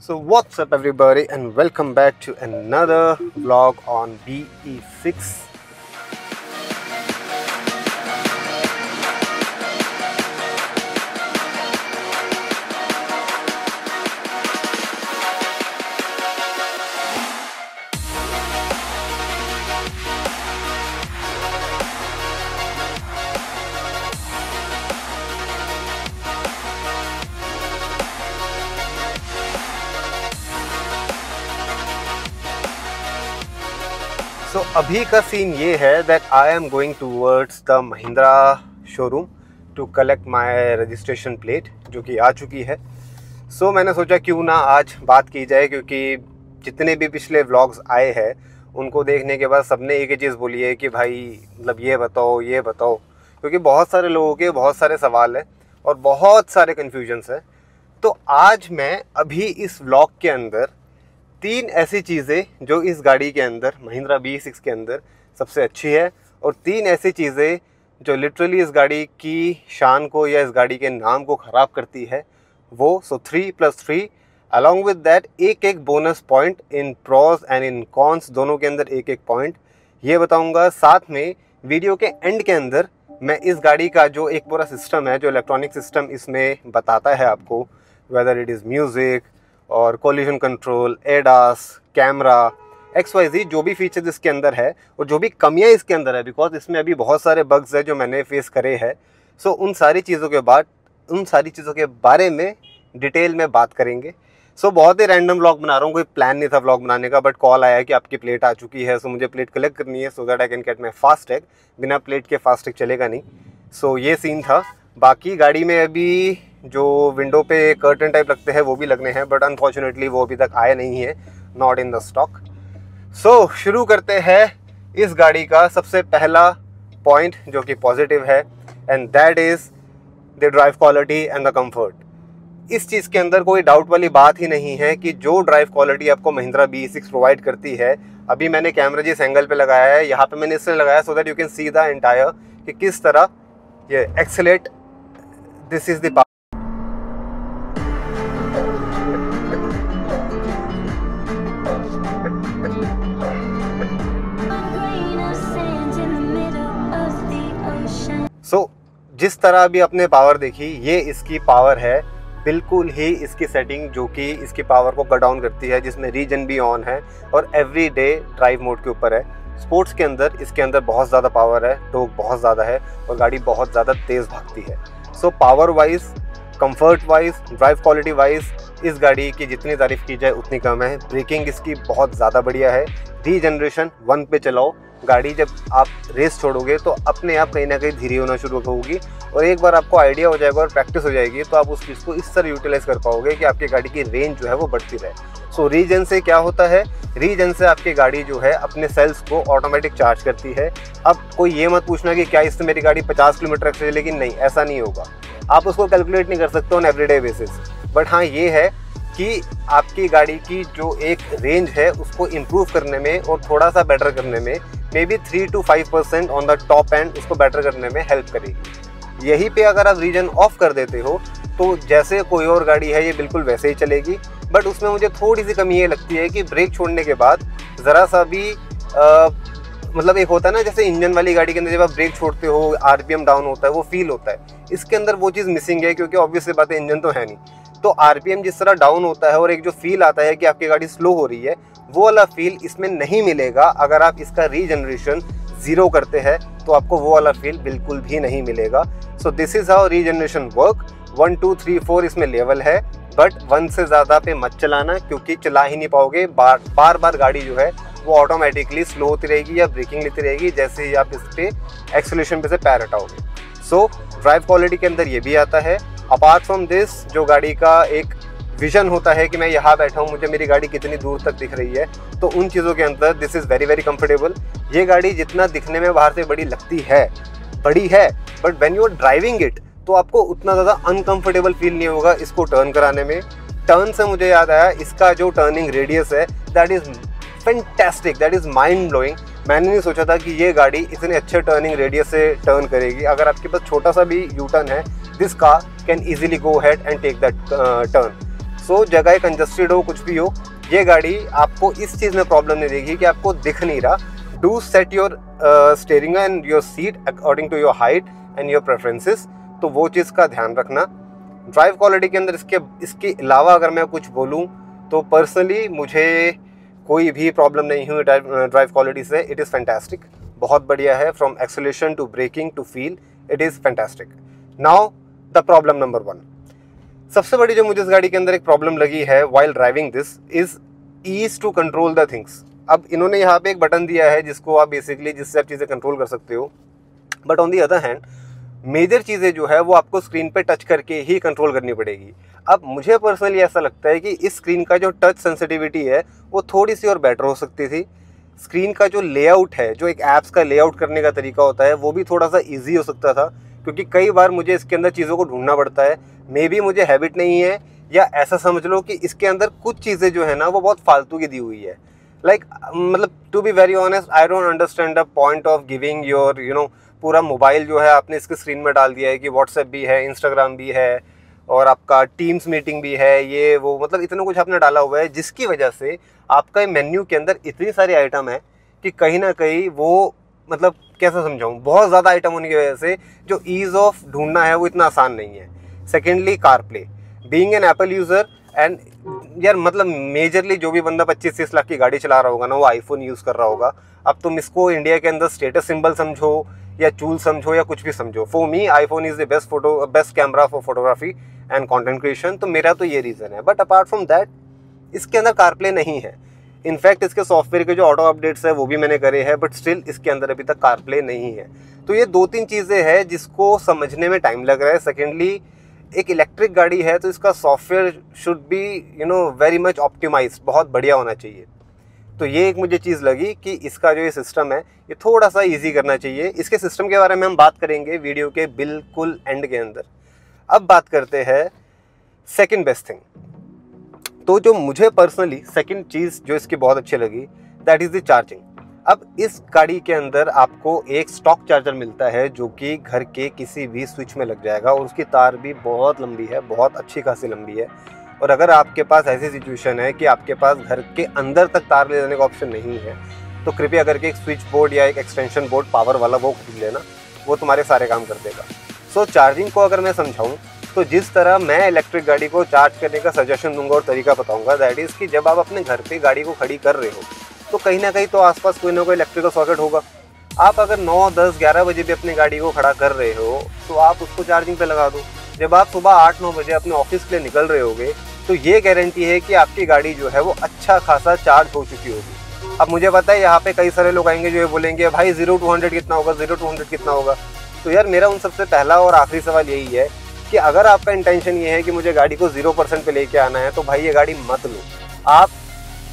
So what's up everybody and welcome back to another vlog on BE6. So अभी का scene ये है that I am going towards the Mahindra showroom to collect my registration plate जो कि आ चुकी है। So मैंने सोचा क्यों ना आज बात की जाए, क्योंकि जितने भी पिछले व्लॉग्स आए हैं उनको देखने के बाद सबने एक ही चीज़ बोली है कि भाई मतलब ये बताओ, क्योंकि बहुत सारे लोगों के बहुत सारे सवाल हैं और बहुत सारे कन्फ्यूजन्स हैं। तो आज मैं अभी इस व्लॉग के अंदर तीन ऐसी चीज़ें जो इस गाड़ी के अंदर महिंद्रा BE6 के अंदर सबसे अच्छी है और तीन ऐसी चीज़ें जो लिटरली इस गाड़ी की शान को या इस गाड़ी के नाम को ख़राब करती है वो। सो 3+3 अलॉन्ग विद दैट एक bonus point in prose and in cons, दोनों के अंदर एक पॉइंट ये बताऊंगा। साथ में वीडियो के एंड के अंदर मैं इस गाड़ी का जो एक पूरा सिस्टम है, जो इलेक्ट्रॉनिक सिस्टम इसमें बताता है आपको, वेदर इट इज़ म्यूज़िक और collision control, ADAS, camera, XYZ जो भी फीचर्स इसके अंदर है और जो भी कमियां इसके अंदर है, बिकॉज इसमें अभी बहुत सारे बग्स हैं जो मैंने फेस करे हैं। सो उन सारी चीज़ों के बारे में डिटेल में बात करेंगे। सो बहुत ही रैंडम व्लॉग बना रहा हूँ, कोई प्लान नहीं था व्लॉग बनाने का, बट कॉल आया कि आपकी प्लेट आ चुकी है। सो मुझे प्लेट कलेक्ट करनी है so that I can get my FASTag. बिना प्लेट के फास्टैग चलेगा नहीं। सो ये सीन था। बाकी गाड़ी में अभी जो विंडो पे कर्टन टाइप लगते हैं वो भी लगने हैं, बट अनफॉर्चुनेटली वो अभी तक आए नहीं है, नॉट इन द स्टॉक। सो शुरू करते हैं इस गाड़ी का सबसे पहला पॉइंट जो कि पॉजिटिव है, and that is the drive quality and the comfort. इस चीज़ के अंदर कोई डाउट वाली बात ही नहीं है कि जो ड्राइव क्वालिटी आपको महिंद्रा BE6 प्रोवाइड करती है। अभी मैंने कैमरा जिस एंगल पे लगाया है, यहाँ पे मैंने इसलिए लगाया सो that you can see the entire कि किस तरह ये एक्सेलेरेट, दिस इज़ द जिस तरह अभी आपने पावर देखी, ये इसकी पावर है, बिल्कुल ही इसकी सेटिंग जो कि इसकी पावर को कट डाउन करती है, जिसमें रीजन भी ऑन है और एवरीडे ड्राइव मोड के ऊपर है। स्पोर्ट्स के अंदर इसके अंदर बहुत ज़्यादा पावर है, टॉर्क बहुत ज़्यादा है और गाड़ी बहुत ज़्यादा तेज़ भागती है। So power wise, comfort wise, drive quality wise इस गाड़ी की जितनी तारीफ़ की जाए उतनी कम है। ब्रेकिंग इसकी बहुत ज़्यादा बढ़िया है। रीजनरेशन 1 पे चलाओ गाड़ी, जब आप रेस छोड़ोगे तो अपने आप कहीं ना कहीं धीरे होना शुरू होगी और एक बार आपको आइडिया हो जाएगा और प्रैक्टिस हो जाएगी तो आप उस चीज़ को इस तरह यूटिलाइज कर पाओगे कि आपकी गाड़ी की रेंज जो है वो बढ़ती रहे। सो रीजन से क्या होता है, रीजन से आपकी गाड़ी जो है अपने सेल्स को ऑटोमेटिक चार्ज करती है। अब कोई ये मत पूछना कि क्या इससे मेरी गाड़ी 50 किलोमीटर से चलेगी, नहीं, ऐसा नहीं होगा। आप उसको कैलकुलेट नहीं कर सकते ऑन एवरीडे बेसिस, बट हाँ ये है कि आपकी गाड़ी की जो एक रेंज है उसको इम्प्रूव करने में और थोड़ा सा बेटर करने में may be 3 to 5% on the top and उसको बेटर करने में हेल्प करेगी। यहीं पे अगर आप रीजन ऑफ कर देते हो तो जैसे कोई और गाड़ी है ये बिल्कुल वैसे ही चलेगी, बट उसमें मुझे थोड़ी सी कमी ये लगती है कि ब्रेक छोड़ने के बाद ज़रा सा भी मतलब एक होता है ना, जैसे इंजन वाली गाड़ी के अंदर जब आप ब्रेक छोड़ते हो RPM डाउन होता है, वो फील होता है। इसके अंदर वो चीज़ मिसिंग है, क्योंकि ऑब्वियस सी बात है इंजन तो है नहीं, तो RPM जिस तरह डाउन होता है और एक जो फील आता है कि आपकी गाड़ी स्लो हो रही है, वो वाला फील इसमें नहीं मिलेगा। अगर आप इसका रीजनरेशन 0 करते हैं तो आपको वो वाला फील बिल्कुल भी नहीं मिलेगा। So this is how regeneration work. 1 2 3 4 इसमें लेवल है, बट 1 से ज़्यादा पे मत चलाना, क्योंकि चला ही नहीं पाओगे। बार बार गाड़ी जो है वो ऑटोमेटिकली स्लो होती रहेगी या ब्रेकिंग लेती रहेगी जैसे ही आप इस पर एक्सेलरेशन पे से पैर हटाओगे। सो ड्राइव क्वालिटी के अंदर ये भी आता है। अपार्ट फ्रॉम दिस, जो गाड़ी का एक विजन होता है कि मैं यहाँ बैठा हूँ, मुझे मेरी गाड़ी कितनी दूर तक दिख रही है, तो उन चीज़ों के अंदर this is very very comfortable. ये गाड़ी जितना दिखने में बाहर से बड़ी लगती है, बड़ी है, but when you are driving it तो आपको उतना ज़्यादा अनकंफर्टेबल फील नहीं होगा इसको टर्न कराने में। टर्न से मुझे याद आया, इसका जो टर्निंग रेडियस है that is fantastic, that is mind blowing. मैंने नहीं सोचा था कि ये गाड़ी इतने अच्छे टर्निंग रेडियस से टर्न करेगी। अगर आपके पास छोटा सा भी यू टर्न है, this car can easily go ahead and take that turn. So जगह कंजस्टेड हो, कुछ भी हो, ये गाड़ी आपको इस चीज़ में प्रॉब्लम नहीं देगी कि आपको दिख नहीं रहा। Do set your steering and your seat according to your height and your preferences, तो वो चीज़ का ध्यान रखना। ड्राइव क्वालिटी के अंदर इसके अलावा अगर मैं कुछ बोलूँ तो पर्सनली मुझे कोई भी प्रॉब्लम नहीं हुई ड्राइव क्वालिटी से। इट इज़ फैंटास्टिक, बहुत बढ़िया है। From acceleration to braking to feel, it is fantastic. Now the problem number 1, सबसे बड़ी जो मुझे इस गाड़ी के अंदर एक प्रॉब्लम लगी है while driving this is ease to control the things. अब इन्होंने यहाँ पे एक बटन दिया है जिसको आप बेसिकली जिससे आप चीज़ें कंट्रोल कर सकते हो, but on the other hand major चीज़ें जो है वो आपको स्क्रीन पे टच करके ही कंट्रोल करनी पड़ेगी। अब मुझे पर्सनली ऐसा लगता है कि इस स्क्रीन का जो टच सेंसिटिविटी है वो थोड़ी सी और बेटर हो सकती थी। स्क्रीन का जो लेआउट है, जो एक ऐप्स का लेआउट करने का तरीका होता है, वो भी थोड़ा सा ईजी हो सकता था, क्योंकि कई बार मुझे इसके अंदर चीज़ों को ढूंढना पड़ता है। मे बी मुझे हैबिट नहीं है, या ऐसा समझ लो कि इसके अंदर कुछ चीज़ें जो है ना वो बहुत फालतू की दी हुई है। लाइक मतलब to be very honest, I don't understand the point of giving your पूरा मोबाइल जो है आपने इसके स्क्रीन में डाल दिया है कि व्हाट्सएप भी है, इंस्टाग्राम भी है और आपका टीम्स मीटिंग भी है, ये वो, मतलब इतना कुछ आपने डाला हुआ है, जिसकी वजह से आपका मेन्यू के अंदर इतनी सारी आइटम है कि कहीं ना कहीं वो, मतलब कैसे समझाऊँ, बहुत ज़्यादा आइटम होने की वजह से जो ईज़ ऑफ ढूंढना है वो इतना आसान नहीं है। Secondly car play, being an apple user and यार मतलब मेजरली जो भी बंदा 25-30 लाख की गाड़ी चला रहा होगा ना वो आईफोन यूज़ कर रहा होगा। अब तुम इसको इंडिया के अंदर स्टेटस सिंबल समझो या चूल समझो या कुछ भी समझो, for me iPhone is the best camera for photography and content creation, तो मेरा तो ये रीज़न है। बट अपार्ट फ्रॉम दैट इसके अंदर कारप्ले नहीं है। इनफैक्ट इसके सॉफ्टवेयर के जो ऑटो अपडेट्स है वो भी मैंने करे हैं, बट स्टिल इसके अंदर अभी तक कारप्ले नहीं है। तो ये 2-3 चीज़ें हैं जिसको समझने में टाइम लग रहा है। सेकेंडली एक इलेक्ट्रिक गाड़ी है तो इसका software should be very much optimised, बहुत बढ़िया होना चाहिए। तो ये एक मुझे चीज़ लगी कि इसका जो ये सिस्टम है ये थोड़ा सा इजी करना चाहिए। इसके सिस्टम के बारे में हम बात करेंगे वीडियो के बिल्कुल एंड के अंदर। अब बात करते हैं सेकंड बेस्ट थिंग। तो जो मुझे पर्सनली सेकंड चीज़ जो इसकी बहुत अच्छी लगी दैट इज़ द चार्जिंग। अब इस गाड़ी के अंदर आपको एक स्टॉक चार्जर मिलता है जो कि घर के किसी भी स्विच में लग जाएगा, और उसकी तार भी बहुत लंबी है, बहुत अच्छी खासी लंबी है। और अगर आपके पास ऐसी सिचुएशन है कि आपके पास घर के अंदर तक तार ले जाने का ऑप्शन नहीं है तो कृपया करके एक स्विच बोर्ड या एक एक्सटेंशन बोर्ड पावर वाला वो खरीद लेना, वो तुम्हारे सारे काम कर देगा। सो चार्जिंग को अगर मैं समझाऊँ तो जिस तरह मैं इलेक्ट्रिक गाड़ी को चार्ज करने का सजेशन दूंगा और तरीका बताऊंगा, दैट इज़ कि जब आप अपने घर पे गाड़ी को खड़ी कर रहे हो तो कहीं ना कहीं तो आसपास कोई ना कोई इलेक्ट्रिकल सॉकेट होगा। आप अगर 9, 10, 11 बजे भी अपनी गाड़ी को खड़ा कर रहे हो तो आप उसको चार्जिंग पे लगा दो। जब आप सुबह 8-9 बजे अपने ऑफिस के लिए निकल रहे होगे तो ये गारंटी है कि आपकी गाड़ी जो है वो अच्छा खासा चार्ज हो चुकी होगी। अब मुझे पता है यहाँ पे कई सारे लोग आएंगे जो ये बोलेंगे भाई 0 to 100 कितना होगा, 0 to 100 कितना होगा। तो यार मेरा उन सबसे पहला और आखिरी सवाल यही है कि अगर आपका इंटेंशन ये है कि मुझे गाड़ी को 0% पे लेके आना है तो भाई ये गाड़ी मत लो। आप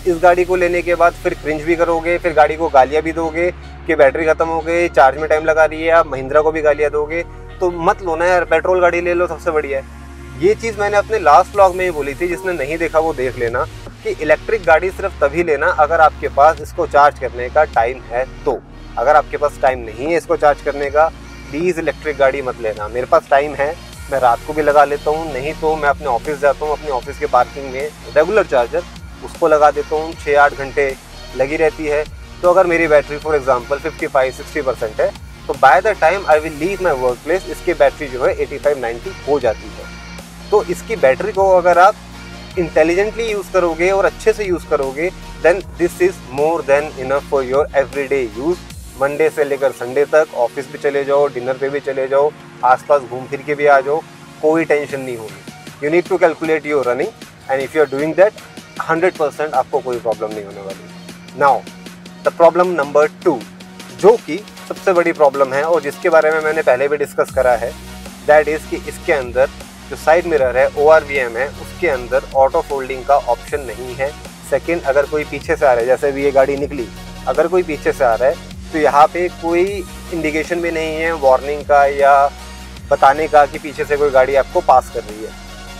इस गाड़ी को लेने के बाद फिर क्रिंज भी करोगे, फिर गाड़ी को गालियाँ भी दोगे कि बैटरी खत्म हो गई, चार्ज में टाइम लगा रही है, आप महिंद्रा को भी गालियाँ दोगे। तो मत लो ना यार, पेट्रोल गाड़ी ले लो, सबसे बढ़िया है। ये चीज़ मैंने अपने लास्ट व्लॉग में ही बोली थी, जिसने नहीं देखा वो देख लेना, कि इलेक्ट्रिक गाड़ी सिर्फ तभी लेना अगर आपके पास इसको चार्ज करने का टाइम है। तो अगर आपके पास टाइम नहीं है इसको चार्ज करने का, प्लीज़ इलेक्ट्रिक गाड़ी मत लेना। मेरे पास टाइम है, मैं रात को भी लगा लेता हूँ, नहीं तो मैं अपने ऑफिस जाता हूँ, अपने ऑफिस के पार्किंग में रेगुलर चार्जर उसको लगा देता हूँ, 6-8 घंटे लगी रहती है। तो अगर मेरी बैटरी फॉर एग्जांपल 55-60% है तो by the time I will leave my work place इसकी बैटरी जो है 85-90 हो जाती है। तो इसकी बैटरी को अगर आप इंटेलिजेंटली यूज़ करोगे और अच्छे से यूज़ करोगे then this is more than enough for your everyday use. Monday से लेकर संडे तक ऑफिस भी चले जाओ, डिनर पे भी चले जाओ, आसपास घूम फिर के भी आ जाओ, कोई टेंशन नहीं होगी। You need to calculate your running and if you are doing that 100% आपको कोई प्रॉब्लम नहीं होने वाली। नाउ द प्रॉब्लम नंबर 2 जो कि सबसे बड़ी प्रॉब्लम है और जिसके बारे में मैंने पहले भी डिस्कस करा है, दैट इज़ कि इसके अंदर जो साइड मिरर है ORVM है उसके अंदर ऑटो फोल्डिंग का ऑप्शन नहीं है। सेकंड, अगर कोई पीछे से आ रहा है, जैसे भी ये गाड़ी निकली, अगर कोई पीछे से आ रहा है तो यहाँ पे कोई इंडिकेशन भी नहीं है वार्निंग का या बताने का कि पीछे से कोई गाड़ी आपको पास कर रही है।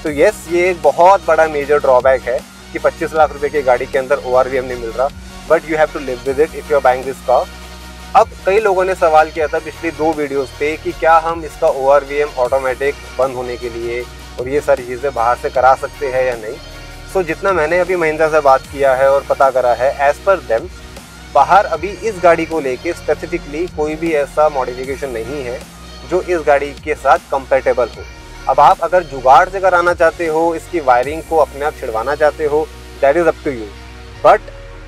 तो यस, ये एक बहुत बड़ा मेजर ड्रॉबैक है कि 25 लाख रुपए की गाड़ी के अंदर ORVM नहीं मिल रहा, but you have to live with it if you are buying this car. अब कई लोगों ने सवाल किया था पिछली 2 वीडियोस पे कि क्या हम इसका ORVM ऑटोमेटिक बंद होने के लिए और ये सारी चीज़ें बाहर से करा सकते हैं या नहीं। सो जितना मैंने अभी महिंद्रा से बात किया है और पता करा है, एज पर देम बाहर अभी इस गाड़ी को लेके स्पेसिफिकली कोई भी ऐसा मॉडिफिकेशन नहीं है जो इस गाड़ी के साथ कंपेटेबल हो। अब आप अगर जुगाड़ से कराना चाहते हो, इसकी वायरिंग को अपने आप छिड़वाना चाहते हो, that is up to you, but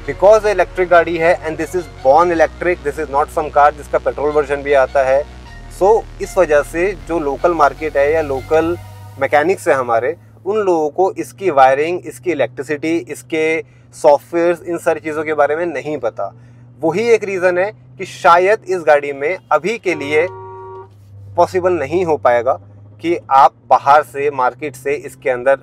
because electric गाड़ी है and this is born electric, this is not some car जिसका पेट्रोल वर्जन भी आता है। सो इस वजह से जो लोकल मार्केट है या लोकल मैकेनिक्स है हमारे, उन लोगों को इसकी वायरिंग, इसकी इलेक्ट्रिसिटी, इसके सॉफ्टवेयर, इन सारी चीज़ों के बारे में नहीं पता। वही एक रीज़न है कि शायद इस गाड़ी में अभी के लिए पॉसिबल नहीं हो पाएगा कि आप बाहर से मार्केट से इसके अंदर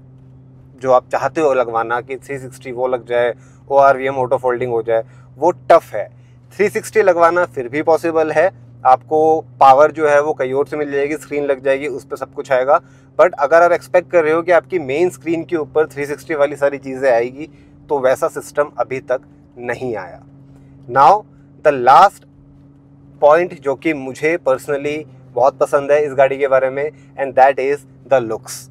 जो आप चाहते हो लगवाना कि 360 वो लग जाए, ORVM ऑटो फोल्डिंग हो जाए, वो टफ है। 360 लगवाना फिर भी पॉसिबल है, आपको पावर जो है वो कहीं और से मिल जाएगी, स्क्रीन लग जाएगी, उस पर सब कुछ आएगा। बट अगर आप एक्सपेक्ट कर रहे हो कि आपकी मेन स्क्रीन के ऊपर 360 वाली सारी चीज़ें आएगी, तो वैसा सिस्टम अभी तक नहीं आया। नाउ द लास्ट पॉइंट जो कि मुझे पर्सनली बहुत पसंद है इस गाड़ी के बारे में, and that is the looks.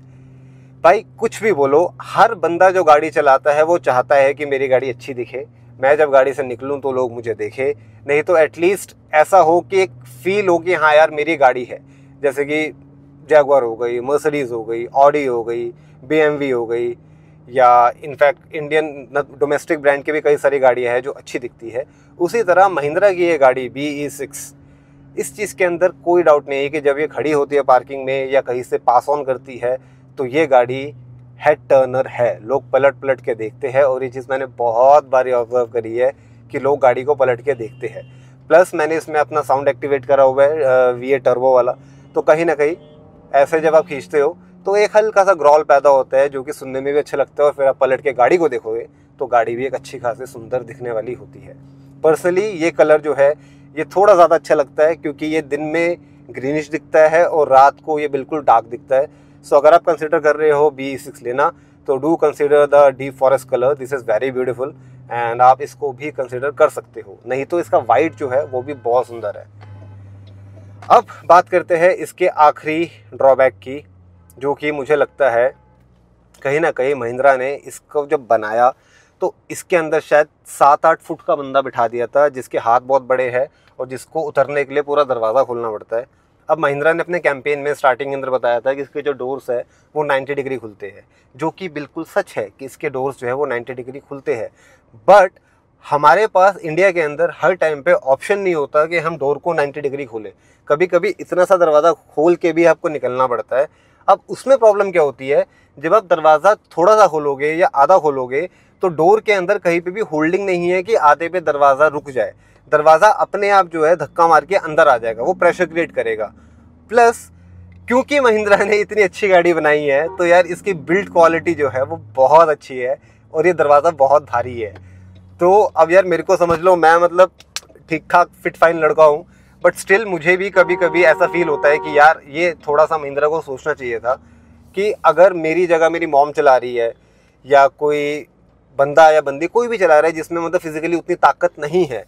भाई कुछ भी बोलो, हर बंदा जो गाड़ी चलाता है वो चाहता है कि मेरी गाड़ी अच्छी दिखे, मैं जब गाड़ी से निकलूं तो लोग मुझे देखें, नहीं तो एटलीस्ट ऐसा हो कि एक फील हो कि हाँ यार मेरी गाड़ी है। जैसे कि जैगुआर हो गई, मर्सिडीज़ हो गई, ऑडी हो गई, BMW हो गई, या इनफैक्ट इंडियन डोमेस्टिक ब्रांड की भी कई सारी गाड़ियाँ हैं जो अच्छी दिखती है। उसी तरह महिंद्रा की ये गाड़ी BE6, इस चीज़ के अंदर कोई डाउट नहीं है कि जब ये खड़ी होती है पार्किंग में या कहीं से पास ऑन करती है तो ये गाड़ी हेड टर्नर है। लोग पलट पलट के देखते हैं, और ये चीज़ मैंने बहुत बार ऑब्जर्व करी है कि लोग गाड़ी को पलट के देखते हैं। प्लस मैंने इसमें अपना साउंड एक्टिवेट करा हुआ है VA टर्बो वाला, तो कहीं ना कहीं ऐसे जब आप खींचते हो तो एक हल्का सा ग्रॉल पैदा होता है जो कि सुनने में भी अच्छा लगता है, और फिर आप पलट के गाड़ी को देखोगे तो गाड़ी भी एक अच्छी खासी सुंदर दिखने वाली होती है। पर्सनली ये कलर जो है ये थोड़ा ज़्यादा अच्छा लगता है क्योंकि ये दिन में ग्रीनिश दिखता है और रात को ये बिल्कुल डार्क दिखता है। सो अगर आप कंसिडर कर रहे हो BE6 लेना, तो do consider the deep forest colour, this is very beautiful, and आप इसको भी कंसिडर कर सकते हो। नहीं तो इसका वाइट जो है वो भी बहुत सुंदर है। अब बात करते हैं इसके आखिरी ड्रॉबैक की, जो कि मुझे लगता है कहीं ना कहीं महिंद्रा ने इसको जब बनाया तो इसके अंदर शायद 7-8 फुट का बंदा बिठा दिया था जिसके हाथ बहुत बड़े हैं और जिसको उतरने के लिए पूरा दरवाज़ा खोलना पड़ता है। अब महिंद्रा ने अपने कैंपेन में स्टार्टिंग के अंदर बताया था कि इसके जो डोर्स है वो 90 डिग्री खुलते हैं, जो कि बिल्कुल सच है कि इसके डोर्स जो है वो 90 डिग्री खुलते हैं। बट हमारे पास इंडिया के अंदर हर टाइम पे ऑप्शन नहीं होता कि हम डोर को 90 डिग्री खोलें। कभी कभी इतना सा दरवाज़ा खोल के भी आपको निकलना पड़ता है। अब उसमें प्रॉब्लम क्या होती है, जब आप दरवाज़ा थोड़ा सा खोलोगे या आधा खोलोगे तो डोर के अंदर कहीं पे भी होल्डिंग नहीं है कि आधे पे दरवाज़ा रुक जाए। दरवाज़ा अपने आप जो है धक्का मार के अंदर आ जाएगा, वो प्रेशर क्रिएट करेगा। प्लस क्योंकि महिंद्रा ने इतनी अच्छी गाड़ी बनाई है तो यार इसकी बिल्ड क्वालिटी जो है वो बहुत अच्छी है और ये दरवाज़ा बहुत भारी है। तो अब यार मेरे को समझ लो, मैं मतलब ठीक ठाक फिट फाइन लड़का हूँ, बट स्टिल मुझे भी कभी कभी ऐसा फील होता है कि यार ये थोड़ा सा महिंद्रा को सोचना चाहिए था कि अगर मेरी जगह मेरी मॉम चला रही है या कोई बंदा या बंदी कोई भी चला रहा है जिसमें मतलब फिजिकली उतनी ताकत नहीं है,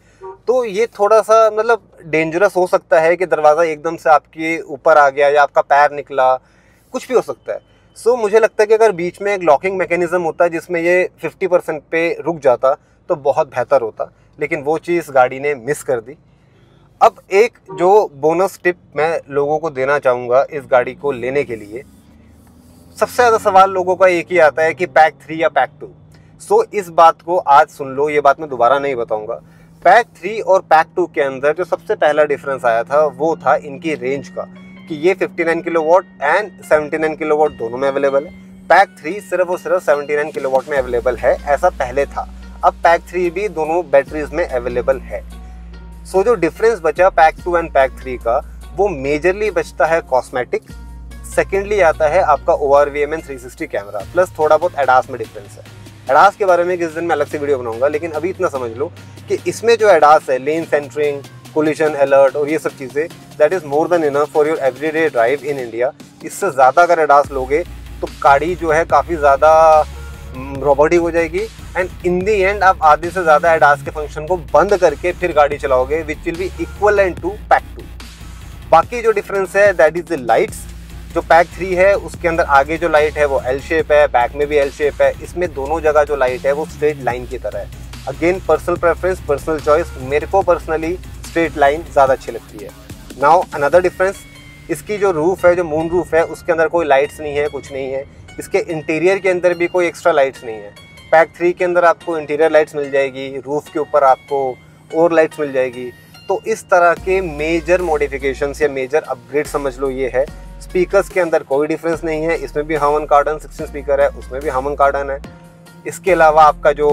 तो ये थोड़ा सा मतलब डेंजरस हो सकता है कि दरवाज़ा एकदम से आपके ऊपर आ गया या आपका पैर निकला, कुछ भी हो सकता है। सो मुझे लगता है कि अगर बीच में एक लॉकिंग मैकेनिज्म होता है जिसमें ये 50% पे रुक जाता तो बहुत बेहतर होता, लेकिन वो चीज़ गाड़ी ने मिस कर दी। अब एक जो बोनस टिप मैं लोगों को देना चाहूँगा इस गाड़ी को लेने के लिए, सबसे ज़्यादा सवाल लोगों का एक ही आता है कि पैक 3 या पैक 2। सो इस बात को आज सुन लो, ये बात मैं दोबारा नहीं बताऊंगा। पैक 3 और पैक 2 के अंदर जो सबसे पहला डिफरेंस आया था वो था इनकी रेंज का, कि ये 59 किलोवाट एंड 79 किलोवाट दोनों में अवेलेबल है। पैक 3 सिर्फ और सिर्फ 79 किलोवाट में अवेलेबल है, ऐसा पहले था। अब पैक 3 भी दोनों बैटरीज में अवेलेबल है। सो जो डिफरेंस बचा पैक 2 एंड पैक 3 का, वो मेजरली बचता है कॉस्मेटिक। सेकेंडली आता है आपका ORVM एंड 360 कैमरा, प्लस थोड़ा बहुत एडास में डिफरेंस है। एडास के बारे में किस दिन मैं अलग से वीडियो बनाऊंगा, लेकिन अभी इतना समझ लो कि इसमें जो एडास है, लेन सेंटरिंग, कोलिजन अलर्ट और ये सब चीज़ें, that is more than enough for your everyday drive in India. इससे ज़्यादा अगर एडास लोगे तो गाड़ी जो है काफ़ी ज़्यादा रोबोटिक हो जाएगी, एंड इन दी एंड आप आधे से ज़्यादा एडास के फंक्शन को बंद करके फिर गाड़ी चलाओगे, which will be equivalent to pack 2। बाकी जो डिफरेंस है दैट इज़ द लाइट्स। जो पैक 3 है उसके अंदर आगे जो लाइट है वो एल शेप है, बैक में भी एल शेप है, इसमें दोनों जगह जो लाइट है वो स्ट्रेट लाइन की तरह है। Again personal preference, personal choice, मेरे को पर्सनली स्ट्रेट लाइन ज़्यादा अच्छी लगती है। नाउ अनदर डिफरेंस, इसकी जो रूफ़ है, जो मून रूफ़ है, उसके अंदर कोई लाइट्स नहीं है, कुछ नहीं है। इसके इंटीरियर के अंदर भी कोई एक्स्ट्रा लाइट्स नहीं है। पैक 3 के अंदर आपको इंटीरियर लाइट्स मिल जाएगी, रूफ़ के ऊपर आपको और लाइट्स मिल जाएगी। तो इस तरह के मेजर मॉडिफिकेशंस या मेजर अपग्रेड समझ लो ये है। स्पीकर्स के अंदर कोई डिफरेंस नहीं है, इसमें भी हार्मन कार्डन 16 स्पीकर है, उसमें भी हार्मन कार्डन है। इसके अलावा आपका जो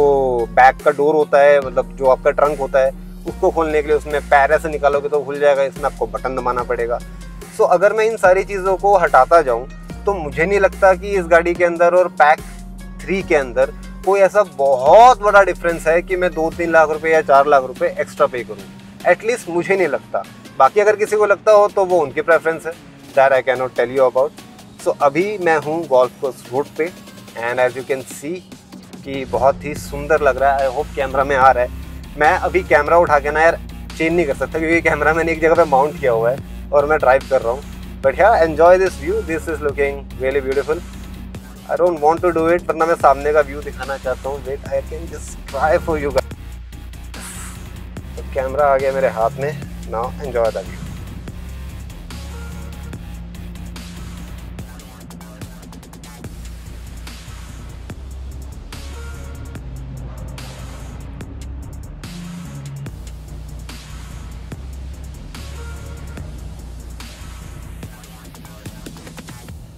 बैक का डोर होता है, मतलब जो आपका ट्रंक होता है, उसको खोलने के लिए उसमें पैर ऐसे निकालोगे तो खुल जाएगा, इसमें आपको बटन दबाना पड़ेगा। सो अगर मैं इन सारी चीज़ों को हटाता जाऊँ तो मुझे नहीं लगता कि इस गाड़ी के अंदर और पैक 3 के अंदर कोई ऐसा बहुत बड़ा डिफरेंस है कि मैं 2-3 लाख रुपए या 4 लाख रुपए एक्स्ट्रा पे करूँ। एटलीस्ट मुझे नहीं लगता। बाकी अगर किसी को लगता हो तो वो उनकी प्रेफरेंस है, that I can not tell you about. So अभी मैं हूँ गोल्फ कोर्स रोड पे and as you can see कि बहुत ही सुंदर लग रहा है। आई होप कैमरा में आ रहा है। मैं अभी कैमरा उठा के ना यार चेंज नहीं कर सकता क्योंकि कैमरा मैंने एक जगह पे माउंट किया हुआ है और मैं ड्राइव कर रहा हूँ। But yeah enjoy this view, this is looking really beautiful. I don't want to do it, वरना मैं सामने का व्यू दिखाना चाहता हूँ। Wait, I can just try for you guys. तो कैमरा आ गया मेरे हाथ में, now enjoy the view.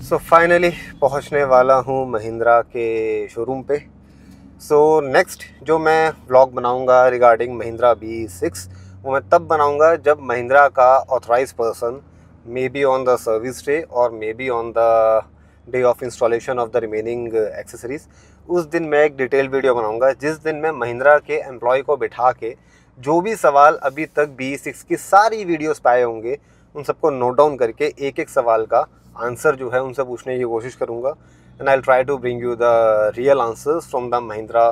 So finally पहुंचने वाला हूं महिंद्रा के शोरूम पे। सो नेक्स्ट जो मैं व्लॉग बनाऊंगा रिगार्डिंग महिंद्रा B6 वो मैं तब बनाऊंगा जब महिंद्रा का authorise person may be on the service day और may be on the day of installation of the remaining accessories. उस दिन मैं एक डिटेल वीडियो बनाऊंगा जिस दिन मैं महिंद्रा के एम्प्लॉय को बिठा के जो भी सवाल अभी तक B6 की सारी वीडियोस पाए होंगे उन सबको नोट डाउन करके एक एक सवाल का आंसर जो है उनसे पूछने की कोशिश करूंगा। And I will try to bring you the real answers from the Mahindra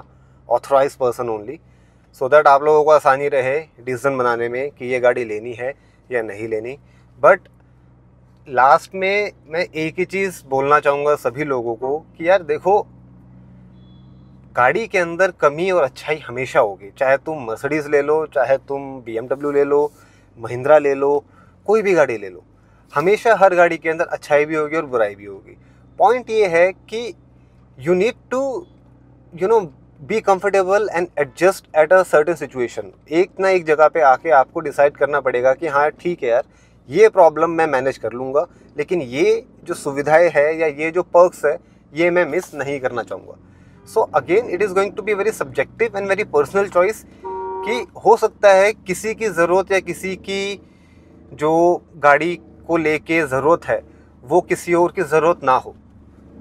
authorise person only, so that आप लोगों को आसानी रहे डिसीजन बनाने में कि ये गाड़ी लेनी है या नहीं लेनी। बट लास्ट में मैं एक ही चीज़ बोलना चाहूँगा सभी लोगों को कि यार देखो, गाड़ी के अंदर कमी और अच्छाई हमेशा होगी। चाहे तुम मर्सिडीज़ ले लो, चाहे तुम BMW ले लो, महिंद्रा ले लो, कोई भी गाड़ी ले लो, हमेशा हर गाड़ी के अंदर अच्छाई भी होगी और बुराई भी होगी। पॉइंट ये है कि you need to be comfortable and adjust at a certain situation. एक ना एक जगह पे आके आपको डिसाइड करना पड़ेगा कि हाँ ठीक है यार, ये प्रॉब्लम मैं मैनेज कर लूँगा, लेकिन ये जो सुविधाएं है या ये जो पर्क्स है ये मैं मिस नहीं करना चाहूँगा। So again it is going to be very subjective and very personal choice कि हो सकता है किसी की ज़रूरत या किसी की जो गाड़ी को लेके ज़रूरत है वो किसी और की ज़रूरत ना हो।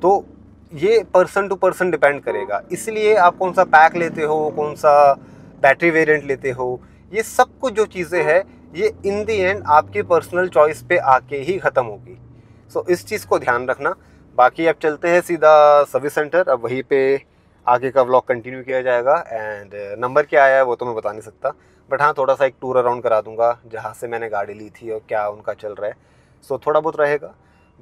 तो ये पर्सन टू पर्सन डिपेंड करेगा। इसलिए आप कौन सा पैक लेते हो, कौन सा बैटरी वेरिएंट लेते हो, ये सब कुछ जो चीज़ें हैं ये इन दी एंड आपकी पर्सनल चॉइस पे आके ही ख़त्म होगी। सो इस चीज़ को ध्यान रखना। बाकी अब चलते हैं सीधा सर्विस सेंटर, अब वहीं पे आगे का व्लॉग कंटिन्यू किया जाएगा। एंड नंबर क्या आया है वो तो मैं बता नहीं सकता, बट हाँ थोड़ा सा एक टूर अराउंड करा दूंगा जहाँ से मैंने गाड़ी ली थी और क्या उनका चल रहा है। सो थोड़ा बहुत रहेगा।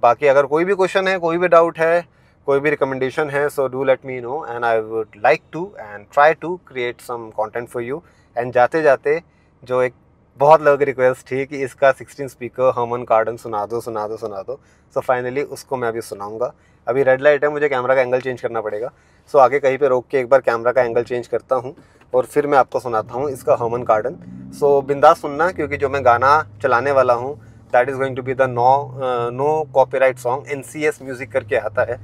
बाकी अगर कोई भी क्वेश्चन है, कोई भी डाउट है, कोई भी रिकमेंडेशन है, so do let me know and I would like to and try to create some content for you. And जाते जाते जो एक बहुत लोगों की रिक्वेस्ट थी कि इसका 16 स्पीकर हार्मन कार्डन सुना दो। सो फाइनली उसको मैं अभी सुनाऊंगा। अभी रेड लाइट है, मुझे कैमरा का एंगल चेंज करना पड़ेगा। सो आगे कहीं पे रोक के एक बार कैमरा का एंगल चेंज करता हूँ और फिर मैं आपको सुनाता हूँ इसका हार्मन कार्डन। सो बिंदास सुनना, क्योंकि जो मैं गाना चलाने वाला हूँ that is going to be the no copyright song, NCS music करके आता है।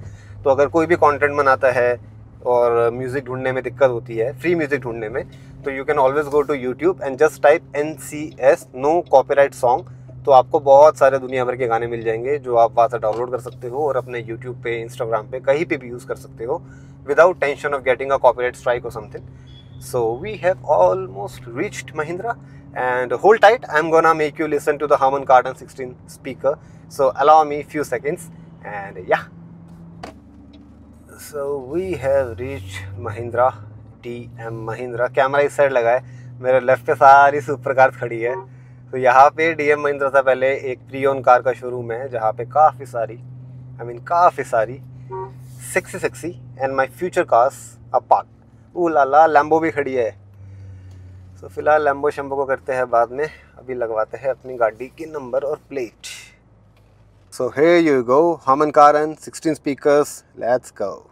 तो अगर कोई भी कंटेंट बनाता है और म्यूज़िक ढूंढने में दिक्कत होती है, फ्री म्यूज़िक ढूंढने में, तो you can always go to YouTube and just type NCS no copyright song. तो आपको बहुत सारे दुनिया भर के गाने मिल जाएंगे जो आप वहाँ से डाउनलोड कर सकते हो और अपने यूट्यूब पे, इंस्टाग्राम पे, कहीं पे भी यूज़ कर सकते हो without tension of getting a copyright strike और something. So we have almost reached Mahindra, and hold tight, I'm gonna make you listen to the Harman Kardon 16 speaker. So allow me few seconds and yeah. So we have reached Mahindra DM Mahindra। Camera इस side लगा है, मेरे left पे सारी super cars खड़ी है। तो यहाँ पे DM महिंद्रा से पहले एक प्री ओन कार का शोरूम है जहाँ पे काफ़ी सारी sexy and my future cars are park. Oh la la, Lambo भी खड़ी है। तो फिलहाल लैम्बो शैम्बो को करते हैं बाद में, अभी लगवाते हैं अपनी गाड़ी की नंबर और plate. So here you go, Harman Kardon 16 speakers, let's go.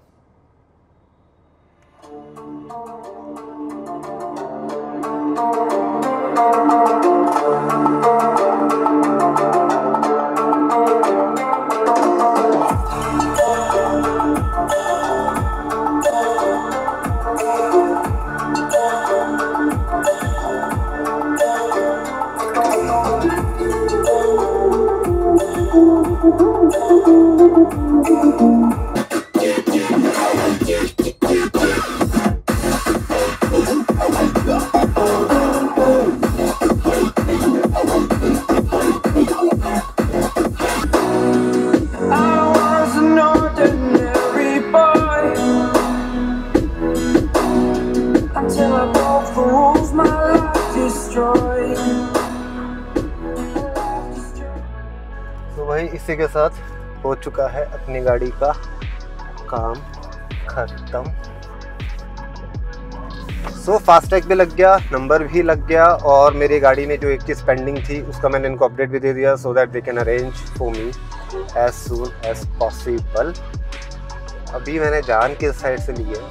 तो भाई इसी के साथ हो चुका है अपनी गाड़ी का काम खत्म। सो फास्टैग भी लग गया, नंबर भी लग गया, और मेरी गाड़ी में जो एक चीज़ पेंडिंग थी उसका मैंने इनको अपडेट भी दे दिया, so that they can arrange for me as soon as possible. अभी मैंने जान के साइड से ली है,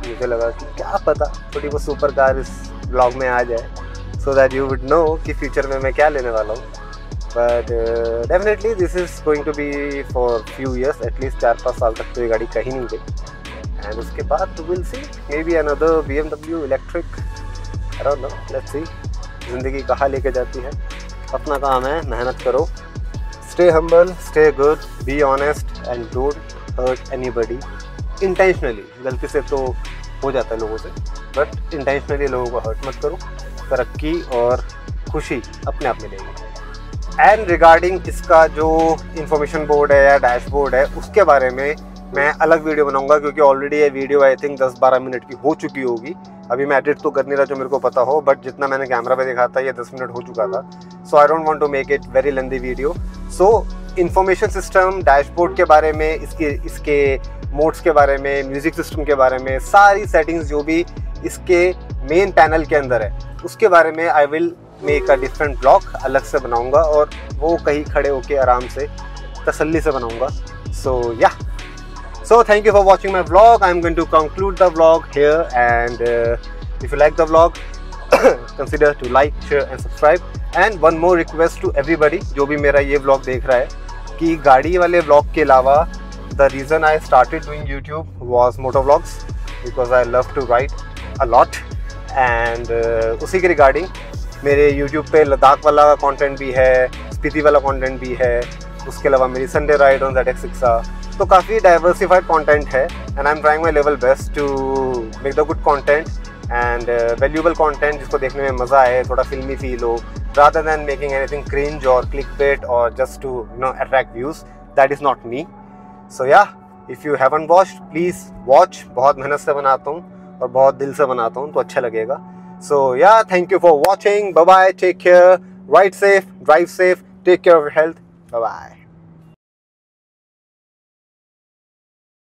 मुझे लगा कि क्या पता थोड़ी वो सुपर कार इस ब्लॉग में आ जाए, so that you would know कि फ्यूचर में मैं क्या लेने वाला हूँ। But definitely this is going to be for few years, at least 4-5 साल तक तो ये गाड़ी कहीं नहीं गई। एंड उसके बाद will see, may be another BMW electric, I don't know, let's see ज़िंदगी कहाँ लेके जाती है। अपना काम है, मेहनत करो, stay humble, stay good, be honest and don't hurt anybody intentionally. गलती से तो हो जाता है लोगों से, बट इंटेंशनली लोगों को हर्ट मत करो। तरक्की और खुशी अपने आप मिलेगी। एंड रिगार्डिंग इसका जो इंफॉर्मेशन बोर्ड है या डैशबोर्ड है उसके बारे में मैं अलग वीडियो बनाऊंगा, क्योंकि ऑलरेडी ये वीडियो आई थिंक 10-12 मिनट की हो चुकी होगी। अभी मैं एडिट तो कर नहीं रहा जो मेरे को पता हो, बट जितना मैंने कैमरा पे देखा था ये 10 मिनट हो चुका था। So I don't want to make it very lengthy video. So information system, dashboard के बारे में, इसके मोड्स के बारे में, म्यूज़िक सिस्टम के बारे में, सारी सेटिंग्स जो भी इसके मेन पैनल के अंदर है उसके बारे में I will make a different blog, अलग से बनाऊंगा, और वो कहीं खड़े होके आराम से तसल्ली से बनाऊंगा। सो या, so thank you for watching my vlog. I'm going to conclude the vlog here, and if you like the vlog consider to like, share and subscribe. And one more request to everybody जो भी मेरा ये vlog देख रहा है, कि गाड़ी वाले vlog के अलावा the reason I started doing YouTube was motor vlogs, because I love to ride a lot, and उसी के रिगार्डिंग मेरे YouTube पे लद्दाख वाला कंटेंट भी है, स्पीति वाला कंटेंट भी है, उसके अलावा मेरी संडे राइड ऑन ZX6, तो काफ़ी डाइवर्सिफाइड कंटेंट है। And I am trying my level best to make the good content and valuable content, जिसको देखने में मज़ा आए, थोड़ा फिल्मी फील हो, rather than making anything cringe or clickbait or just to attract views. That is not me. So yeah, if you haven't watched, please watch. बहुत मेहनत से बनाता हूँ और बहुत दिल से बनाता हूँ, तो अच्छा लगेगा। So yeah, thank you for watching. Bye bye. Take care. Ride safe. Drive safe. Take care of your health. Bye bye.